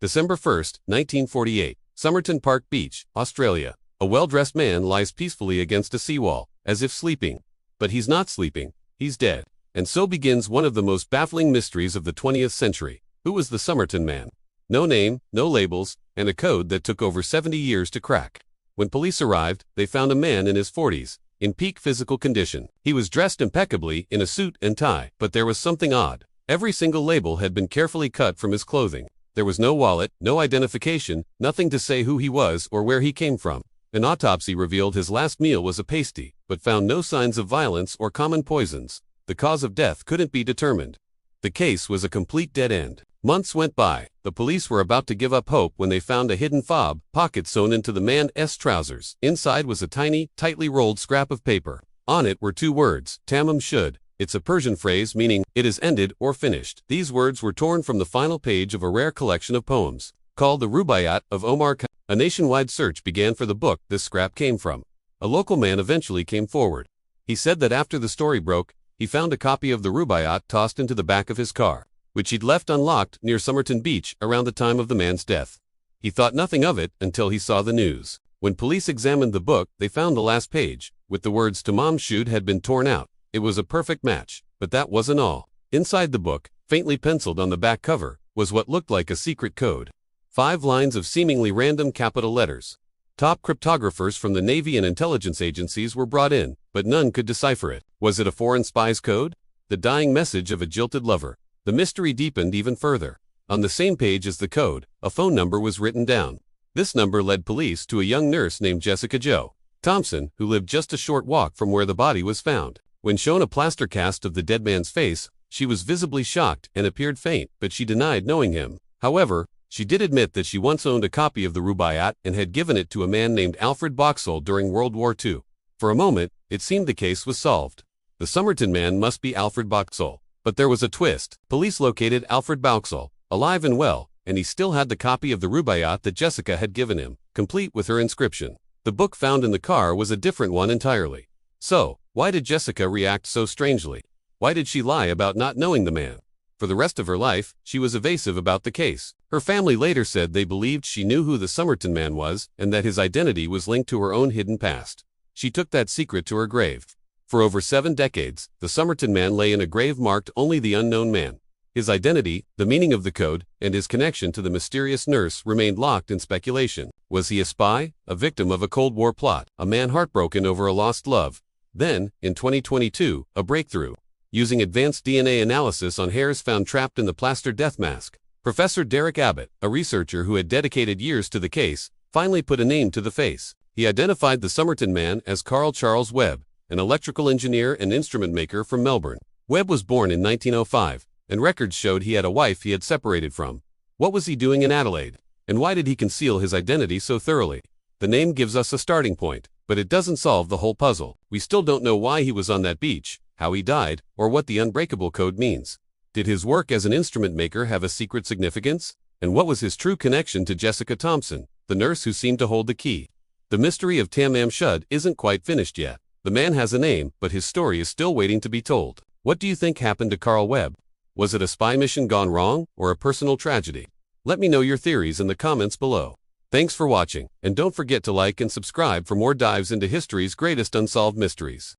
December 1, 1948, Somerton Park Beach, Australia. A well-dressed man lies peacefully against a seawall, as if sleeping. But he's not sleeping, he's dead. And so begins one of the most baffling mysteries of the 20th century. Who was the Somerton man? No name, no labels, and a code that took over 70 years to crack. When police arrived, they found a man in his 40s, in peak physical condition. He was dressed impeccably in a suit and tie, but there was something odd. Every single label had been carefully cut from his clothing. There was no wallet, no identification, nothing to say who he was or where he came from. An autopsy revealed his last meal was a pasty, but found no signs of violence or common poisons. The cause of death couldn't be determined. The case was a complete dead end. Months went by. The police were about to give up hope when they found a hidden fob pocket sewn into the man's trousers. Inside was a tiny, tightly rolled scrap of paper. On it were two words, Tamam Shud. It's a Persian phrase meaning, it is ended or finished. These words were torn from the final page of a rare collection of poems, called the Rubaiyat of Omar Khayyam. A nationwide search began for the book this scrap came from. A local man eventually came forward. He said that after the story broke, he found a copy of the Rubaiyat tossed into the back of his car, which he'd left unlocked near Somerton Beach around the time of the man's death. He thought nothing of it until he saw the news. When police examined the book, they found the last page, with the words Tamam Shud had been torn out. It was a perfect match, but that wasn't all. Inside the book, faintly penciled on the back cover, was what looked like a secret code. 5 lines of seemingly random capital letters. Top cryptographers from the Navy and intelligence agencies were brought in, but none could decipher it. Was it a foreign spy's code? The dying message of a jilted lover. The mystery deepened even further. On the same page as the code, a phone number was written down. This number led police to a young nurse named Jessica Jo Thompson, who lived just a short walk from where the body was found. When shown a plaster cast of the dead man's face, she was visibly shocked and appeared faint, but she denied knowing him. However, she did admit that she once owned a copy of the Rubaiyat and had given it to a man named Alfred Boxall during World War II. For a moment, it seemed the case was solved. The Somerton man must be Alfred Boxall. But there was a twist. Police located Alfred Boxall, alive and well, and he still had the copy of the Rubaiyat that Jessica had given him, complete with her inscription. The book found in the car was a different one entirely. So, why did Jessica react so strangely? Why did she lie about not knowing the man? For the rest of her life, she was evasive about the case. Her family later said they believed she knew who the Somerton man was and that his identity was linked to her own hidden past. She took that secret to her grave. For over 7 decades, the Somerton man lay in a grave marked only the unknown man. His identity, the meaning of the code, and his connection to the mysterious nurse remained locked in speculation. Was he a spy, a victim of a Cold War plot, a man heartbroken over a lost love? Then, in 2022, a breakthrough. Using advanced DNA analysis on hairs found trapped in the plaster death mask, Professor Derek Abbott, a researcher who had dedicated years to the case, finally put a name to the face. He identified the Somerton man as Carl Charles Webb, an electrical engineer and instrument maker from Melbourne. Webb was born in 1905, and records showed he had a wife he had separated from. What was he doing in Adelaide? And why did he conceal his identity so thoroughly? The name gives us a starting point, but it doesn't solve the whole puzzle. We still don't know why he was on that beach, how he died, or what the unbreakable code means. Did his work as an instrument maker have a secret significance? And what was his true connection to Jessica Thompson, the nurse who seemed to hold the key? The mystery of Tamam Shud isn't quite finished yet. The man has a name, but his story is still waiting to be told. What do you think happened to Carl Webb? Was it a spy mission gone wrong, or a personal tragedy? Let me know your theories in the comments below. Thanks for watching, and don't forget to like and subscribe for more dives into history's greatest unsolved mysteries.